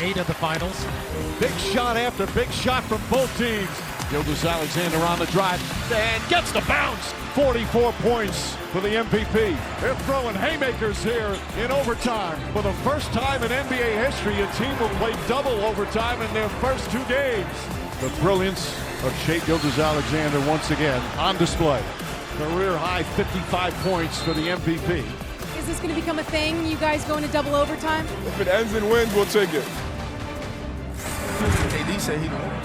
8 of the finals. Big shot after big shot from both teams. Gilgeous-Alexander on the drive and gets the bounce. 44 points for the MVP. They're throwing haymakers here in overtime. For the first time in NBA history, a team will play double overtime in their first 2 games. The brilliance of Shai Gilgeous-Alexander once again on display. Career high 55 points for the MVP. Is this going to become a thing? You guys go into double overtime? If it ends in wins, we'll take it. AD said he don't.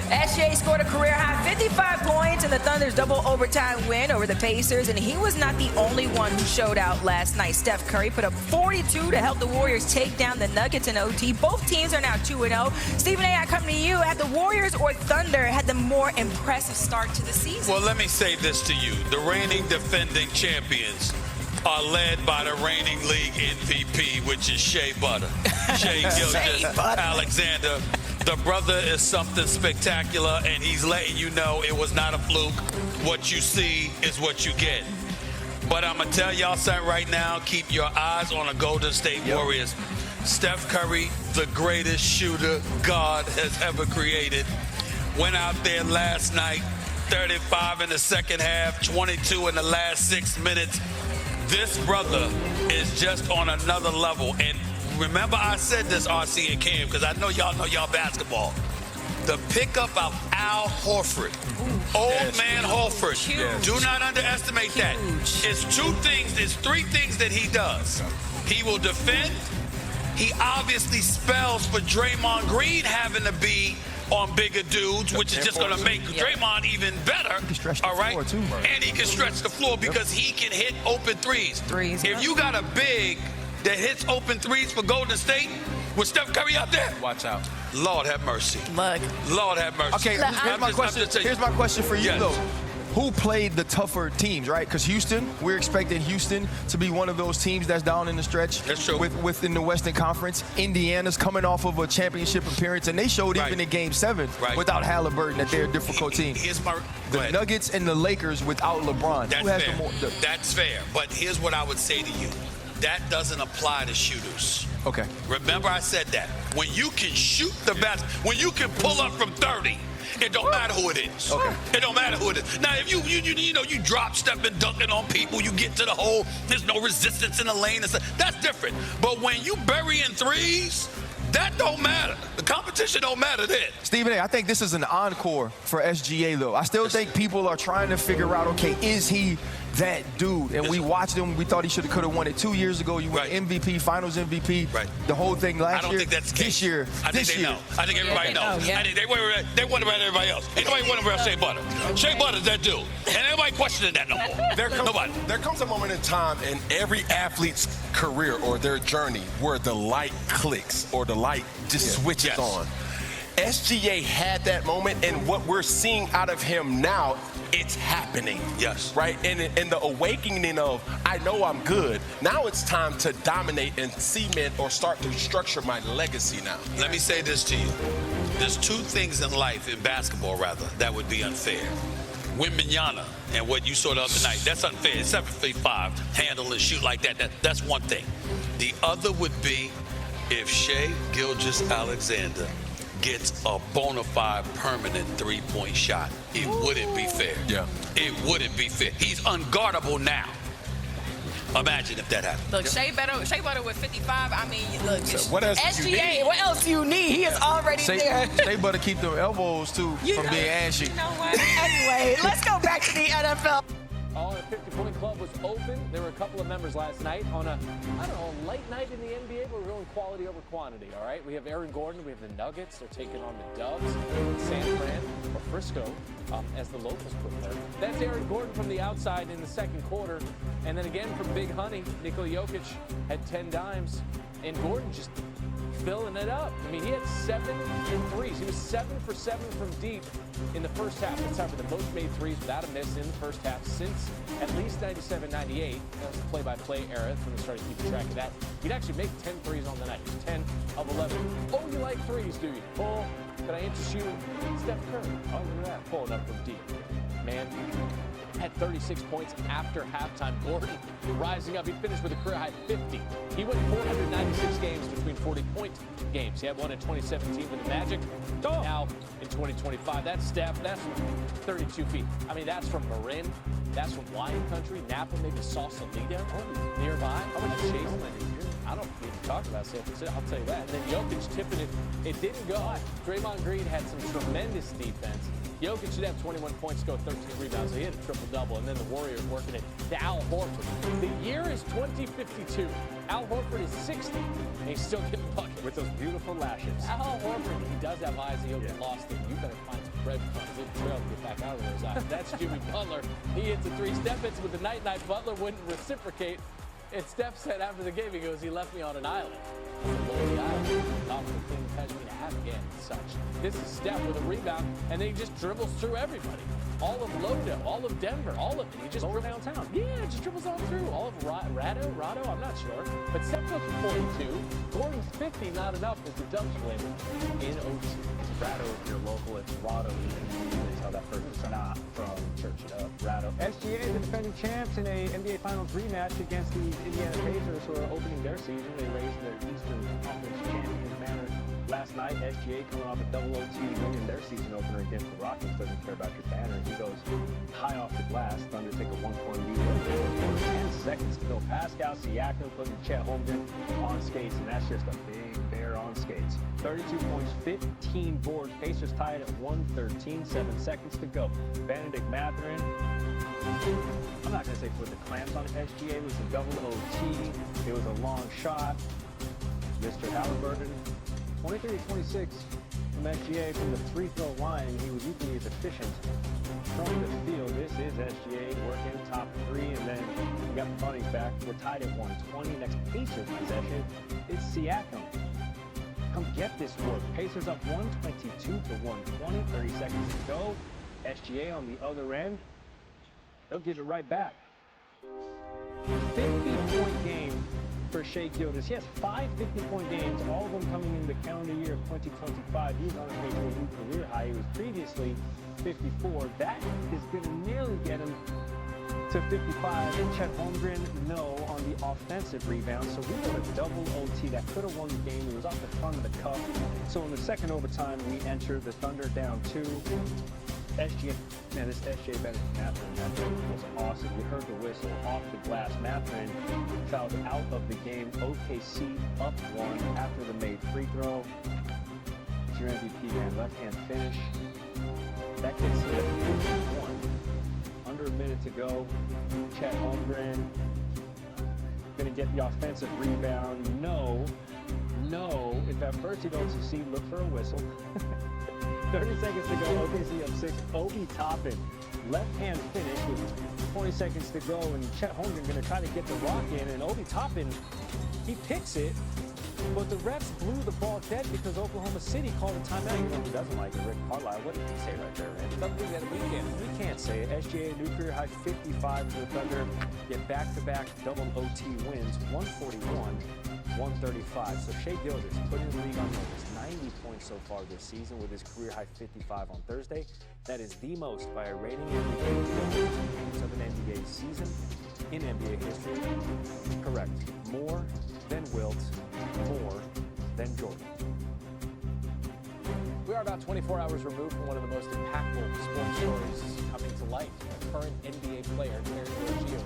SGA scored a career-high 55 points in the Thunder's double overtime win over the Pacers, and he was not the only one who showed out last night. Steph Curry put up 42 to help the Warriors take down the Nuggets in OT. Both teams are now 2-0. Stephen A., I come to you. Had the Warriors or Thunder had the more impressive start to the season? Well, let me say this to you. The reigning defending champions are led by the reigning league MVP, which is Shea Butter. Shai Gilgeous-Alexander. The brother is something spectacular, and he's letting you know it was not a fluke. What you see is what you get. But I'm going to tell y'all something right now. Keep your eyes on the Golden State Warriors. Steph Curry, the greatest shooter God has ever created, went out there last night, 35 in the second half, 22 in the last 6 minutes. This brother is just on another level. And remember I said this, RC and Cam, because I know y'all basketball. The pickup of Al Horford, old man Horford. Do not underestimate that. It's 3 things that he does. He will defend. He obviously spells for Draymond Green having to be on bigger dudes, which is just going to make Draymond even better. All right? And he can stretch the floor because he can hit open threes. If you got a big that hits open threes for Golden State with Steph Curry out there, watch out. Lord have mercy. Look. Lord have mercy. Okay, here's my question for you, though. Who played the tougher teams, right? Because Houston, we're expecting Houston to be one of those teams that's down in the stretch. That's true. Within the Western Conference. Indiana's coming off of a championship appearance, and they showed even in Game 7 without Halliburton that they're a difficult team. The Nuggets and the Lakers without LeBron. That's fair. That's fair. But here's what I would say to you. That doesn't apply to shooters. Okay. Remember I said that. When you can shoot the best, when you can pull up from 30, it don't matter who it is. Okay. It don't matter who it is. Now, if you drop stepping, dunking on people, you get to the hole, there's no resistance in the lane and stuff. That's different. But when you bury in threes, that don't matter. The competition don't matter then. Stephen A., I think this is an encore for SGA, though. I still think people are trying to figure out, okay, is he that dude? And we watched him. We thought he could have won it 2 years ago. You won MVP, Finals MVP, the whole thing last year. I don't think that's the case. This year. I think they know. I think everybody knows. I think they won about everybody else. Ain't nobody won about Shea Butter. Shea Butter's that dude. And nobody questioning that no more. There comes a moment in time in every athlete's career or their journey where the light clicks or the light just switches on. SGA had that moment, and what we're seeing out of him now, it's happening. Yes. Right? And the awakening of, I know I'm good. Now it's time to dominate and cement or start to structure my legacy now. Let me say this to you. There's 2 things in life, in basketball rather, that would be unfair. Wembanyama and what you saw the other night, that's unfair. 7'5", handle and shoot like that. That's one thing. The other would be if Shai Gilgeous-Alexander gets a bona fide permanent 3-point shot. It wouldn't be fair. Yeah. It wouldn't be fair. He's unguardable now. Imagine if that happened. Look, Shea Butter with 55. I mean, look, so what else SGA, what else do you need? He is already there. Shea Butter keep them elbows, too, from being ashy. You know what? Anyway, let's go back to the NFL. All the 50-point club was open. There were a couple of members last night on a late night in the NBA, but we're going quality over quantity, all right? We have Aaron Gordon. We have the Nuggets. They're taking on the Dubs. San Fran or Frisco, as the locals prefer. That's Aaron Gordon from the outside in the second quarter. And then again from Big Honey, Nikola Jokic had 10 dimes. And Gordon just filling it up. I mean, he had 7 threes. He was 7 for 7 from deep in the first half. That's time for the most made threes without a miss in the first half since at least 97-98. That was the play-by-play era from the start of keeping track of that. He'd actually make 10 threes on the night. 10 of 11. Oh, you like threes, do you? Oh, can I interest you? Steph Curry. Oh, look at that. Pulling up from deep. Man, had 36 points after halftime. Gordon rising up. He finished with a career-high 50. He went 496 games between 40-point games. He had one in 2017 with the Magic. Now in 2025, that's STEPH. That's from 32 feet. I mean, that's from Marin. That's from wine country. Napa, maybe Sausalito nearby. I went to Chase. I don't need to talk about San Francisco. I'll tell you that. And then Jokic tipping it. It didn't go. Draymond Green had some tremendous defense. Jokic should have 21 points, go 13 rebounds. So he had a triple-double. And then the Warriors working it to Al Horford. The year is 2052. Al Horford is 60, and he's still getting buckets. With those beautiful lashes. Al Horford, he does have eyes. He lost it. You better find some breadcrumbs in the trail to get back out of those eyes. That's Jimmy Butler. He hits a three. Steph hits with the night-night. Butler wouldn't reciprocate. And Steph said after the game, he goes, he left me on an island. Lonely island. Off the clean Pashmina Afghan and such. This is Steph with a rebound, and then he just dribbles through everybody. All of Lodo, all of Denver, all of it. He just dribbles downtown. Yeah, just dribbles on through. All of Rado, I'm not sure. But Steph goes for 42. Gordon's 50, not enough. It's a Dutch win in OT. Rado, if you're local, it's Rado. They tell that person's not from Church It Up. Rado. SGA, the defending champs in a NBA Finals rematch against the Indiana Pacers, who are opening their season. They raised their Eastern Conference champions manner last night. SGA coming off a double OT win in their season opener against the Rockets. Doesn't care about your banner. He goes high off the glass. Thunder take a 1-point lead. 10 seconds to go. Pascal Siakam putting Chet Holmgren on skates, and that's just a big bear on skates. 32 points, 15 boards. Pacers tied at 113, 7 seconds to go. Benedict Mathurin, I'm not going to say put the clamps on SGA. It was a double OT. It was a long shot. Mr. Halliburton, 23-26 from SGA from the free throw line. He was equally as efficient from the field. This is SGA working top three, and then we got the bunnies back. We're tied at 120. Next Pacers possession is Siakam. Come get this work. Pacers up 122 to 120. 30 seconds to go. SGA on the other end. They'll give it right back. 50-point game for Shai Gilgeous. He has 5 50-point games, all of them coming in the calendar year of 2025. He's on his way to a new career high. He was previously 54. That is going to nearly get him to 55. And Chet Holmgren, no, on the offensive rebound. So we got a double OT that could have won the game. It was off the front of the cup. So in the second overtime, we enter the Thunder down 2. SGA, man, this SGA Benedict Mathurin was awesome. We heard the whistle off the glass. Mathurin fouled out of the game. OKC up 1 after the made free throw. It's your MVP, man. Left-hand finish. That gets hit at 51. Under a minute to go. Chet Holmgren gonna get the offensive rebound. No. If at first you don't succeed, look for a whistle. 30 seconds to go. OKC up 6. Obi Toppin, left-hand finish with 20 seconds to go, and Chet Holmgren going to try to get the rock in, and Obi Toppin, he picks it, but the refs blew the ball dead because Oklahoma City called a timeout. You know who doesn't like it? Rick Carlisle. What did he say right there, man? Something that we can't say it. SGA, new career high 55 for the Thunder. Get back-to-back double OT wins, 141. 135. So Shai Gilgeous put in the league on notice. 90 points so far this season with his career high 55 on Thursday. That is the most by a rating MVP of an NBA season in NBA history. Correct. More than Wilt, more than Jordan. We are about 24 hours removed from one of the most impactful sports stories coming to light. A current NBA player, Terry Rozier,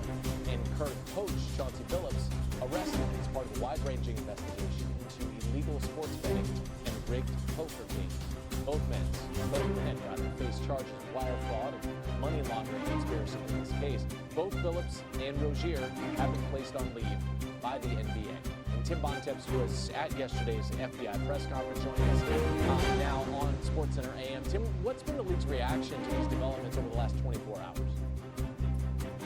and current coach, Chauncey Billups, arrested as part of a wide-ranging investigation into illegal sports betting and rigged poker games. Both men rather face charges of wire fraud and money laundering conspiracy in this case. Both Billups and Rozier have been placed on leave by the NBA. And Tim Bontemps was at yesterday's FBI press conference, joining us now on SportsCenter AM. Tim, what's been the league's reaction to these developments over the last 24 hours?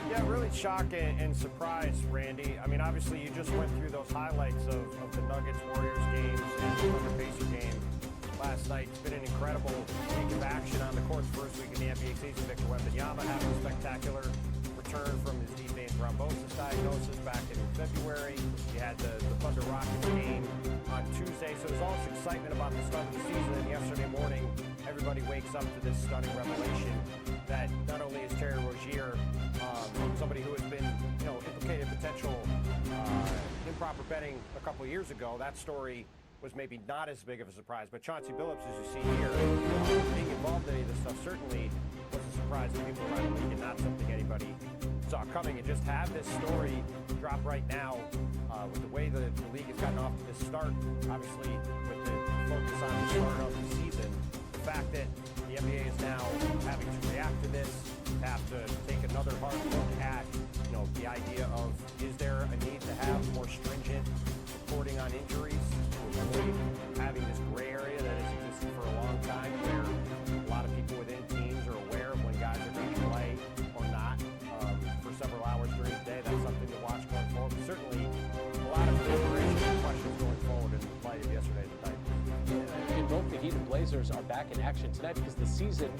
Yeah, really shocked and surprised, Randy. I mean, obviously, you just went through those highlights of the Nuggets-Warriors games and the Thunder-Pacer game last night. It's been an incredible week of action on the court's first week in the NBA season. Victor Wembanyama having a spectacular return from his deep vein thrombosis diagnosis back in February. You had the Thunder Rockets game on Tuesday. So there's all this excitement about the start of the season. And yesterday morning, everybody wakes up to this stunning revelation that not only is Terry Rozier somebody who has been, implicated in potential improper betting a couple of years ago. That story was maybe not as big of a surprise. But Chauncey Billups, as you see here, being involved in any of this stuff certainly was a surprise to people around the league and not something anybody saw coming. And just have this story drop right now with the way the league has gotten off to this start, obviously with the focus on the start of the season, the fact that the NBA is now having to react to this, have to take another hard look at, the idea of, is there a need to have more stringent reporting on injuries to avoid having this gray area that has existed for a long time where a lot of people within teams are aware of when guys are going to play or not for several hours during the day. That's something to watch going forward. But certainly a lot of deliberation and questions going forward in light of yesterday's night. And both the Heat and Blazers are back in action tonight because the season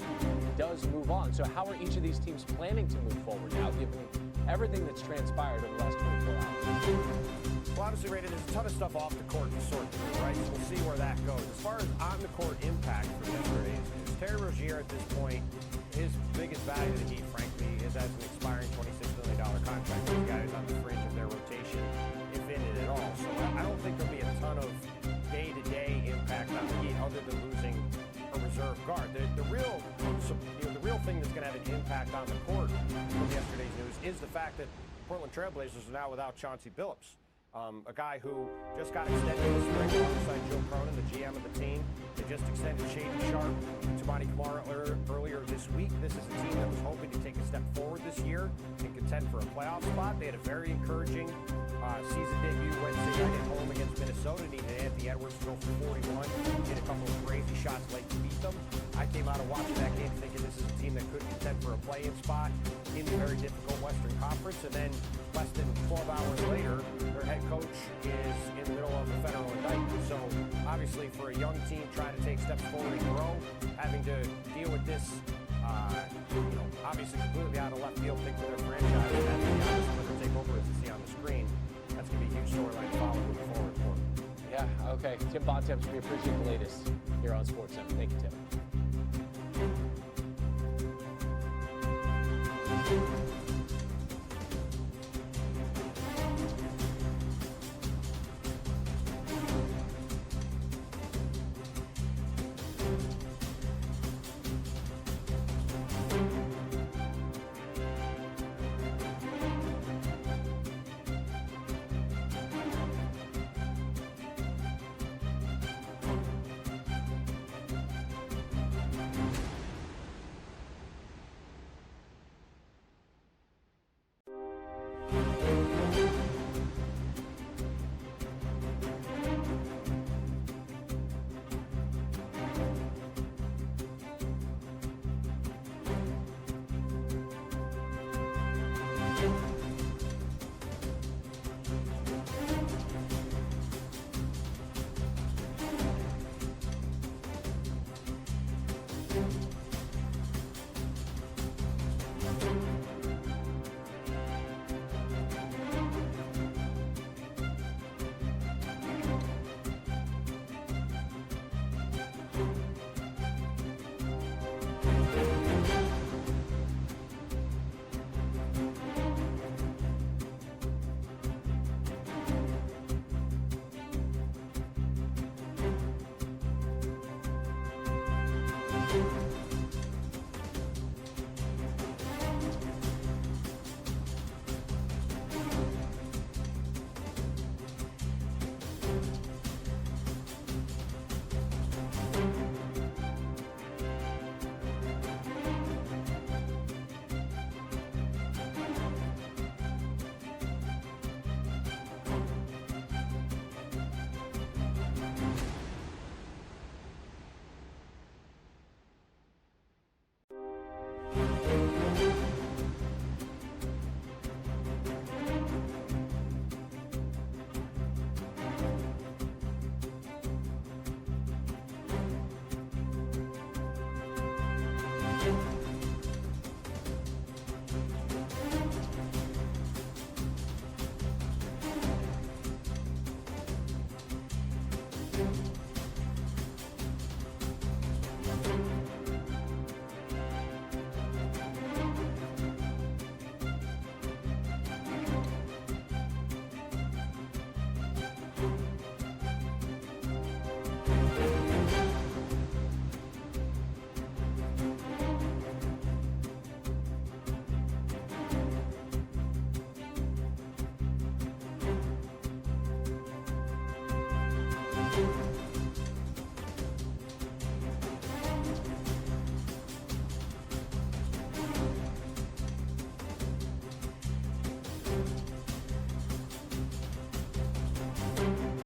does move on. So how are each of these teams planning to move forward now, given everything that's transpired over the last 24 hours? Well, obviously, Redick, there's a ton of stuff off the court to sort through, right? So we'll see where that goes. As far as on-the-court impact for yesterday, Terry Rozier at this point, his biggest value to the Heat, frankly, is as an expiring $26 million contract. These guys on the fringe of their rotation, if in it at all. So I don't think there'll be a ton of day-to-day impact on the Heat other than losing a reserve guard. The real thing that's going to have an impact on the court from yesterday's news is the fact that Portland Trailblazers are now without Chauncey Billups, a guy who just got extended this spring alongside Joe Cronin, the GM of the team. They just extended Shady Sharpe to Monty Kamara earlier this week. This is a team that was hoping to take a step forward this year and contend for a playoff spot. They had a very encouraging season debut Wednesday night at home against Minnesota. Needed Anthony Edwards to go for 41. Hit a couple of crazy shots late to beat them. I came out of watching that game thinking this is a team that could contend for a play-in spot in the very difficult Western Conference. And then less than 12 hours later, their head coach is in the middle of a federal indictment. So obviously for a young team trying to take steps forward and grow, having to deal with this, obviously completely out of left field thing for their franchise, and that's the honest whether take over as you see on the screen. That's going to be a huge storyline to follow moving forward for them. Yeah, okay. Tim Bontemps, we appreciate the latest here on SportsCenter. Thank you, Tim.